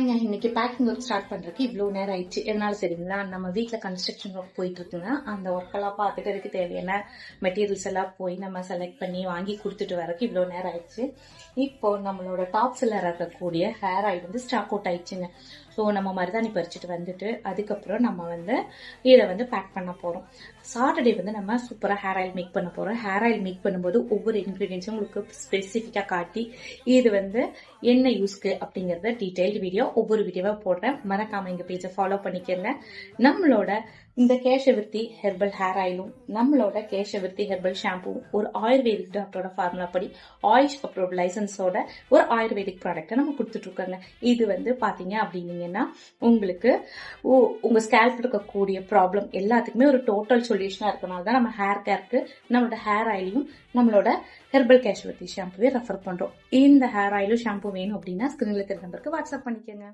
ஹாய்ங்க, இன்னைக்கு packing work start பண்றதுக்கு இவ்வளோ நேரம் ஆயிடுச்சு. எதனால சரிங்களா, நம்ம வீட்டில் கன்ஸ்ட்ரக்ஷன் ஒர்க் போயிட்டு இருக்குங்க. அந்த ஒர்க்கெல்லாம் பார்த்துட்டு அதுக்கு தேவையான மெட்டீரியல்ஸ் எல்லாம் போய் நம்ம செலக்ட் பண்ணி வாங்கி கொடுத்துட்டு வரக்கு இவ்வளோ நேரம் ஆயிடுச்சு. இப்போ நம்மளோட டாப்ஸில் இருக்கக்கூடிய ஹேர் ஆயில் வந்து ஸ்டாக் அவுட் ஆயிடுச்சுங்க. ஸோ நம்ம மருதாணி பறிச்சுட்டு வந்துட்டு அதுக்கப்புறம் நம்ம வந்து இதை பேக் பண்ண போகிறோம். சாட்டர்டே நம்ம சூப்பராக ஹேர் ஆயில் மேக் பண்ண போகிறோம். ஹேர் ஆயில் மேக் பண்ணும்போது ஒவ்வொரு இன்க்ரீடியன்ஸும் உங்களுக்கு ஸ்பெசிஃபிக்காக காட்டி இது என்ன யூஸ்க்கு அப்படிங்கறத டீடைல்டு வீடியோ ஒவ்வொரு வீடியோவா போடுறேன். மறக்காம எங்க பேஜை ஃபாலோ பண்ணிக்கங்க. நம்மளோட இந்த கேஷவர்த்தி ஹெர்பல் ஹேர் ஆயிலும் நம்மளோட கேஷவர்த்தி ஹெர்பல் ஷாம்புவும் ஒரு ஆயுர்வேதிக் டாக்டரோட ஃபார்முலா படி ஆயுஷ் அப்ரூவ்ட் லைசன்ஸோட ஒரு ஆயுர்வேதிக் ப்ராடக்ட்டை நம்ம கொடுத்துட்டு இருக்கோங்க. இது பாத்தீங்க அப்படின்னீங்கன்னா உங்களுக்கு உங்க ஸ்கேல்ப் இருக்கக்கூடிய ப்ராப்ளம் எல்லாத்துக்குமே ஒரு டோட்டல் சொல்யூஷனா இருக்கனால தான் நம்ம ஹேர் கேருக்கு நம்மளோட ஹேர் ஆயிலையும் நம்மளோட ஹெர்பல் கேஷவர்த்தி ஷாம்புவே ரெஃபர் பண்றோம். இந்த ஹேர் ஆயிலும் ஷாம்பு வேணும் அப்படின்னா ஸ்கிரீன்ல இருக்கிற நம்பருக்கு வாட்ஸ்அப் பண்ணிக்கோங்க.